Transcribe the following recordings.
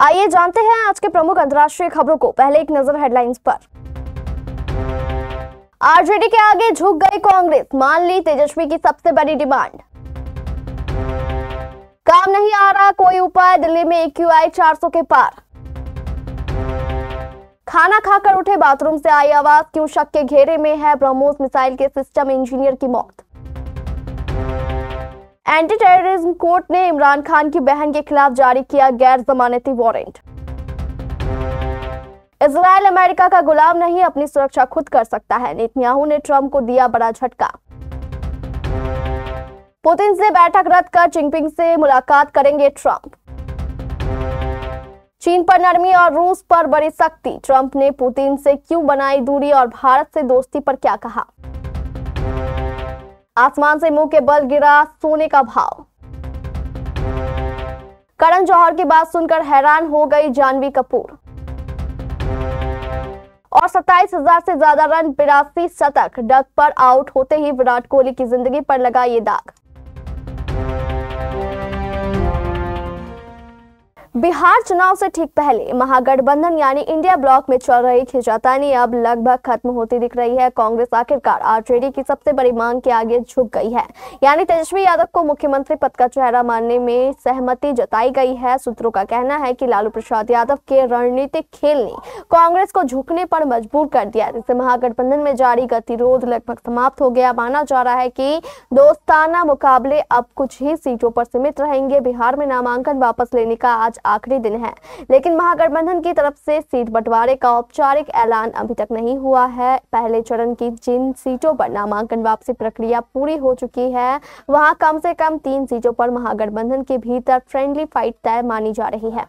आइए जानते हैं आज के प्रमुख अंतर्राष्ट्रीय खबरों को। पहले एक नजर हेडलाइंस पर। आरजेडी के आगे झुक गई कांग्रेस, मान ली तेजस्वी की सबसे बड़ी डिमांड। काम नहीं आ रहा कोई उपाय, दिल्ली में AQI 400 के पार। खाना खाकर उठे, बाथरूम से आई आवाज, क्यों शक के घेरे में है, ब्रह्मोस मिसाइल के सिस्टम इंजीनियर की मौत। एंटी टेररिज्म कोर्ट ने इमरान खान की बहन के खिलाफ जारी किया गैर जमानती वारंट। इजराइल अमेरिका का गुलाम नहीं, अपनी सुरक्षा खुद कर सकता है, नेतन्याहू ने ट्रंप को दिया बड़ा झटका। पुतिन से बैठक रद्द कर जिनपिंग से मुलाकात करेंगे ट्रंप। चीन पर नरमी और रूस पर बड़ी सख्ती, ट्रंप ने पुतिन से क्यों बनाई दूरी और भारत से दोस्ती पर क्या कहा। आसमान से मुंह के बल गिरा सोने का भाव। करण जौहर की बात सुनकर हैरान हो गई जानवी कपूर। और 27,000 से ज्यादा रन, 82 शतक, डक पर आउट होते ही विराट कोहली की जिंदगी पर लगा ये दाग। बिहार चुनाव से ठीक पहले महागठबंधन यानी इंडिया ब्लॉक में चल रही खींचातानी अब लगभग खत्म होती दिख रही है। कांग्रेस आखिरकार आरजेडी की सबसे बड़ी मांग के आगे झुक गई है, यानी तेजस्वी यादव को मुख्यमंत्री पद का चेहरा मानने में सहमति जताई गई है। सूत्रों का कहना है कि लालू प्रसाद यादव के रणनीतिक खेल ने कांग्रेस को झुकने पर मजबूर कर दिया, जिससे महागठबंधन में जारी गतिरोध लगभग समाप्त हो गया। माना जा रहा है कि दोस्ताना मुकाबले अब कुछ ही सीटों पर सीमित रहेंगे। बिहार में नामांकन वापस लेने का आज आखिरी दिन है, लेकिन महागठबंधन की तरफ से सीट बंटवारे का औपचारिक ऐलान अभी तक नहीं हुआ है। पहले चरण की जिन सीटों पर नामांकन वापसी प्रक्रिया पूरी हो चुकी है, वहां कम से कम 3 सीटों पर महागठबंधन के भीतर फ्रेंडली फाइट तय मानी जा रही है।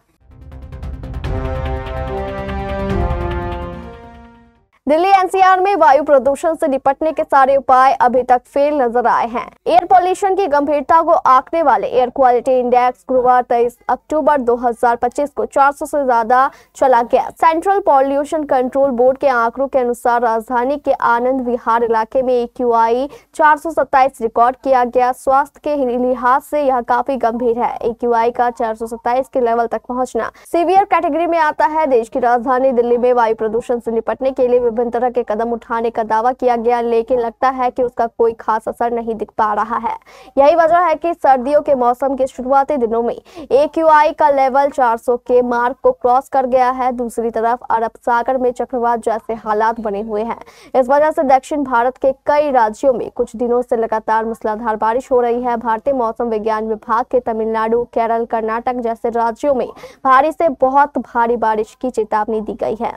दिल्ली NCR में वायु प्रदूषण से निपटने के सारे उपाय अभी तक फेल नजर आए हैं। एयर पॉल्यूशन की गंभीरता को आंकने वाले एयर क्वालिटी इंडेक्स गुरुवार 23 अक्टूबर 2025 को 400 से ज्यादा चला गया। सेंट्रल पॉल्यूशन कंट्रोल बोर्ड के आंकड़ों के अनुसार राजधानी के आनंद विहार इलाके में AQI 427 रिकॉर्ड किया गया। स्वास्थ्य के लिहाज से यह काफी गंभीर है। AQI का 427 के लेवल तक पहुंचना सीवियर कैटेगरी में आता है। देश की राजधानी दिल्ली में वायु प्रदूषण से निपटने के लिए विभिन्न तरह के कदम उठाने का दावा किया गया, लेकिन लगता है कि उसका कोई खास असर नहीं दिख पा रहा है। यही वजह है कि सर्दियों के मौसम के शुरुआती दिनों में AQI का लेवल 400 के मार्क को क्रॉस कर गया है। दूसरी तरफ अरब सागर में चक्रवात जैसे हालात बने हुए हैं। इस वजह से दक्षिण भारत के कई राज्यों में कुछ दिनों से लगातार मूसलाधार बारिश हो रही है। भारतीय मौसम विज्ञान विभाग के तमिलनाडु, केरल, कर्नाटक जैसे राज्यों में भारी से बहुत भारी बारिश की चेतावनी दी गई है।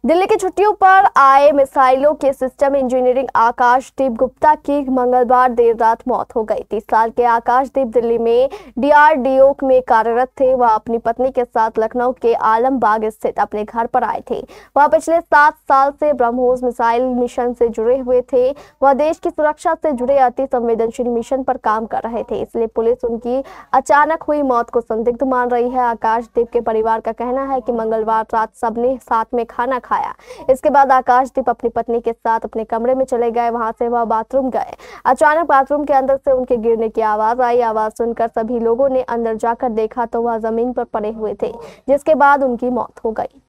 दिल्ली की छुट्टियों पर आए मिसाइलों के सिस्टम इंजीनियरिंग आकाशदीप गुप्ता की मंगलवार देर रात मौत हो गई। 30 साल के आकाशदीप दिल्ली में DRDO में कार्यरत थे। वह अपनी पत्नी के साथ लखनऊ के आलमबाग स्थित अपने घर पर आए थे। वह पिछले 7 साल से ब्रह्मोस मिसाइल मिशन से जुड़े हुए थे। वह देश की सुरक्षा से जुड़े अति संवेदनशील मिशन पर काम कर रहे थे, इसलिए पुलिस उनकी अचानक हुई मौत को संदिग्ध मान रही है। आकाशदीप के परिवार का कहना है कि मंगलवार रात सबने साथ में खाना खाया। इसके बाद आकाशदीप अपनी पत्नी के साथ अपने कमरे में चले गए। वहां से वह बाथरूम गए। अचानक बाथरूम के अंदर से उनके गिरने की आवाज आई। आवाज सुनकर सभी लोगों ने अंदर जाकर देखा तो वह जमीन पर पड़े हुए थे, जिसके बाद उनकी मौत हो गई।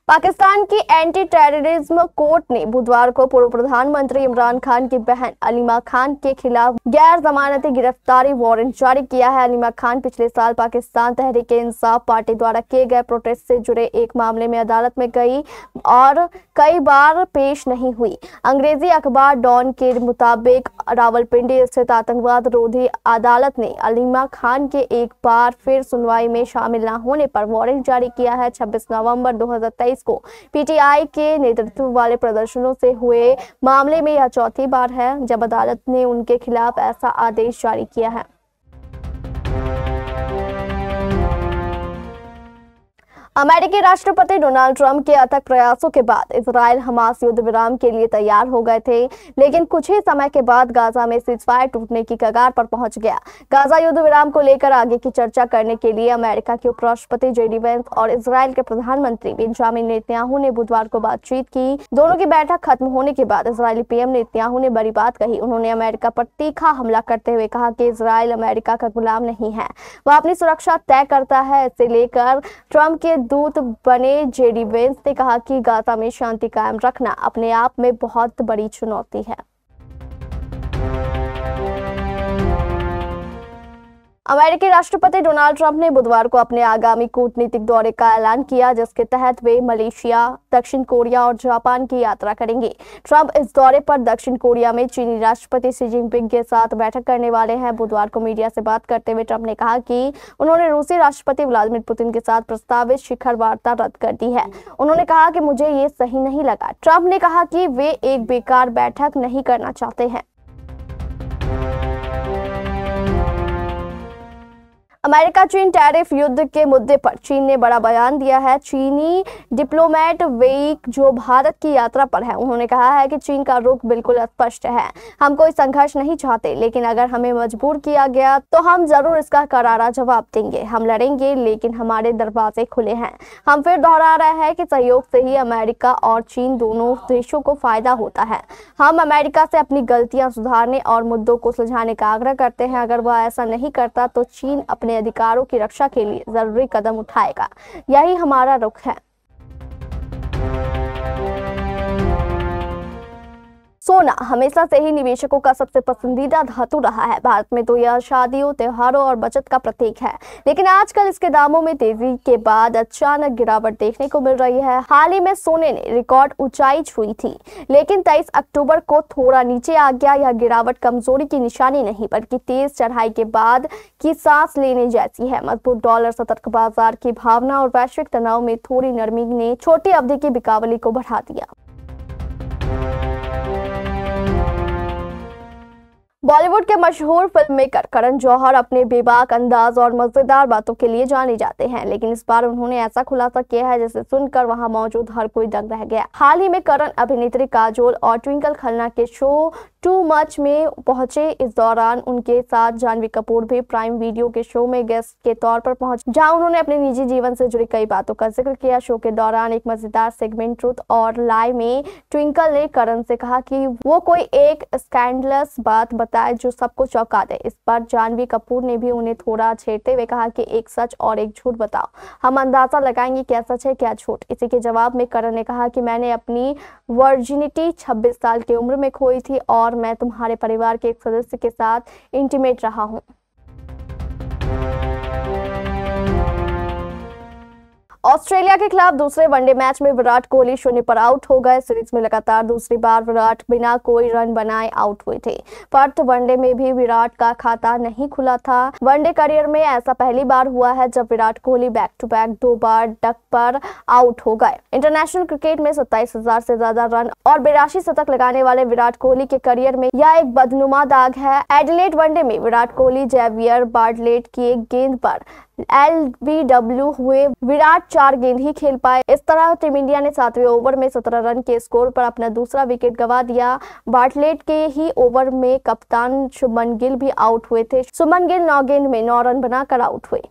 पाकिस्तान की एंटी टेररिज्म कोर्ट ने बुधवार को पूर्व प्रधानमंत्री इमरान खान की बहन अलीमा खान के खिलाफ गैर जमानती गिरफ्तारी वारंट जारी किया है। अलीमा खान पिछले साल पाकिस्तान तहरीक-ए-इंसाफ पार्टी द्वारा किए गए प्रोटेस्ट से जुड़े एक मामले में अदालत में गई और कई बार पेश नहीं हुई। अंग्रेजी अखबार डॉन के मुताबिक रावलपिंडी स्थित आतंकवाद रोधी अदालत ने अलीमा खान के एक बार फिर सुनवाई में शामिल न होने पर वारंट जारी किया है। 26 नवंबर 2023 को PTI के नेतृत्व वाले प्रदर्शनों से हुए मामले में यह चौथी बार है जब अदालत ने उनके खिलाफ ऐसा आदेश जारी किया है। अमेरिकी राष्ट्रपति डोनाल्ड ट्रंप के अथक प्रयासों के बाद इजराइल हमास युद्ध विराम के लिए तैयार हो गए थे, लेकिन कुछ ही समय के बाद गाजा में सीजफायर टूटने की कगार पर पहुंच गया। गाजा युद्ध विराम को लेकर आगे की चर्चा करने के लिए अमेरिका के उपराष्ट्रपति जेडी वेंस और इजराइल के प्रधानमंत्री बेंजामिन नेतन्याहू ने बुधवार को बातचीत की। दोनों की बैठक खत्म होने के बाद इजरायली पीएम नेतन्याहू ने बड़ी बात कही। उन्होंने अमेरिका पर तीखा हमला करते हुए कहा कि इजराइल अमेरिका का गुलाम नहीं है, वह अपनी सुरक्षा तय करता है। इसे लेकर ट्रंप के दूत बने जेडी वेंस ने कहा कि गाजा में शांति कायम रखना अपने आप में बहुत बड़ी चुनौती है। अमेरिकी राष्ट्रपति डोनाल्ड ट्रंप ने बुधवार को अपने आगामी कूटनीतिक दौरे का ऐलान किया, जिसके तहत वे मलेशिया, दक्षिण कोरिया और जापान की यात्रा करेंगे। ट्रंप इस दौरे पर दक्षिण कोरिया में चीनी राष्ट्रपति शी जिनपिंग के साथ बैठक करने वाले हैं। बुधवार को मीडिया से बात करते हुए ट्रंप ने कहा कि उन्होंने रूसी राष्ट्रपति व्लादिमीर पुतिन के साथ प्रस्तावित शिखर वार्ता रद्द कर दी है। उन्होंने कहा कि मुझे ये सही नहीं लगा। ट्रंप ने कहा कि वे एक बेकार बैठक नहीं करना चाहते हैं। अमेरिका चीन टैरिफ युद्ध के मुद्दे पर चीन ने बड़ा बयान दिया है। चीनी डिप्लोमेट वेई जो भारत की यात्रा पर है, उन्होंने कहा है कि चीन का रुख बिल्कुल स्पष्ट है। हम कोई संघर्ष नहीं चाहते, लेकिन अगर हमें मजबूर किया गया तो हम जरूर इसका करारा जवाब देंगे। हम लड़ेंगे, लेकिन हमारे दरवाजे खुले हैं। हम फिर दोहरा रहे हैं कि सहयोग से ही अमेरिका और चीन दोनों देशों को फायदा होता है। हम अमेरिका से अपनी गलतियां सुधारने और मुद्दों को सुलझाने का आग्रह करते हैं। अगर वह ऐसा नहीं करता तो चीन अपने अधिकारों की रक्षा के लिए जरूरी कदम उठाएगा। यही हमारा रुख है। सोना हमेशा से ही निवेशकों का सबसे पसंदीदा धातु रहा है। भारत में तो यह शादियों, त्योहारों और बचत का प्रतीक है, लेकिन आजकल इसके दामों में तेजी के बाद अचानक गिरावट देखने को मिल रही है। हाल ही में सोने ने रिकॉर्ड ऊंचाई छुई थी, लेकिन 23 अक्टूबर को थोड़ा नीचे आ गया। यह गिरावट कमजोरी की निशानी नहीं, बल्कि तेज चढ़ाई के बाद की सांस लेने जैसी है। मजबूत डॉलर, सतर्क बाजार की भावना और वैश्विक तनाव में थोड़ी नरमी ने छोटी अवधि की बिकावली को बढ़ा दिया। बॉलीवुड के मशहूर फिल्म मेकर करण जौहर अपने बेबाक अंदाज और मजेदार बातों के लिए जाने जाते हैं, लेकिन इस बार उन्होंने ऐसा खुलासा किया है जिसे सुनकर वहां मौजूद हर कोई दंग रह गया। हाल ही में करण अभिनेत्री काजोल और ट्विंकल खन्ना के शो टू मच में पहुंचे। इस दौरान उनके साथ जानवी कपूर भी प्राइम वीडियो के शो में गेस्ट के तौर पर पहुंचे, जहां उन्होंने अपने निजी जीवन से जुड़ी कई बातों का जिक्र किया। शो के दौरान एक मजेदार सेगमेंट ट्रुथ और लाई में ट्विंकल ने करण से कहा कि वो कोई एक स्कैंडलस बात बताए जो सबको चौंका दे। इस पर जानवी कपूर ने भी उन्हें थोड़ा छेड़ते हुए कहा कि एक सच और एक झूठ बताओ, हम अंदाजा लगाएंगे क्या सच है क्या झूठ। इसी के जवाब में करण ने कहा कि मैंने अपनी वर्जिनिटी 26 साल की उम्र में खोई थी और मैं तुम्हारे परिवार के एक सदस्य के साथ इंटीमेट रहा हूं। ऑस्ट्रेलिया के खिलाफ दूसरे वनडे मैच में विराट कोहली शून्य पर आउट हो गए। सीरीज में लगातार दूसरी बार विराट बिना कोई रन बनाए आउट हुए थे। पर्थ वनडे में भी विराट का खाता नहीं खुला था। वनडे करियर में ऐसा पहली बार हुआ है जब Virat Kohli back to back 2 बार डक पर आउट हो गए। इंटरनेशनल क्रिकेट में 27,000 से ज्यादा रन और 82 शतक लगाने वाले विराट कोहली के करियर में यह एक बदनुमा दाग है। एडिलेड वनडे में विराट कोहली जेवियर बार्टलेट की एक गेंद पर LBW हुए। विराट 4 गेंद ही खेल पाए। इस तरह टीम इंडिया ने 7वें ओवर में 17 रन के स्कोर पर अपना दूसरा विकेट गंवा दिया। बार्टलेट के ही ओवर में कप्तान शुभमन गिल भी आउट हुए थे। शुभमन गिल 9 गेंद में 9 रन बनाकर आउट हुए।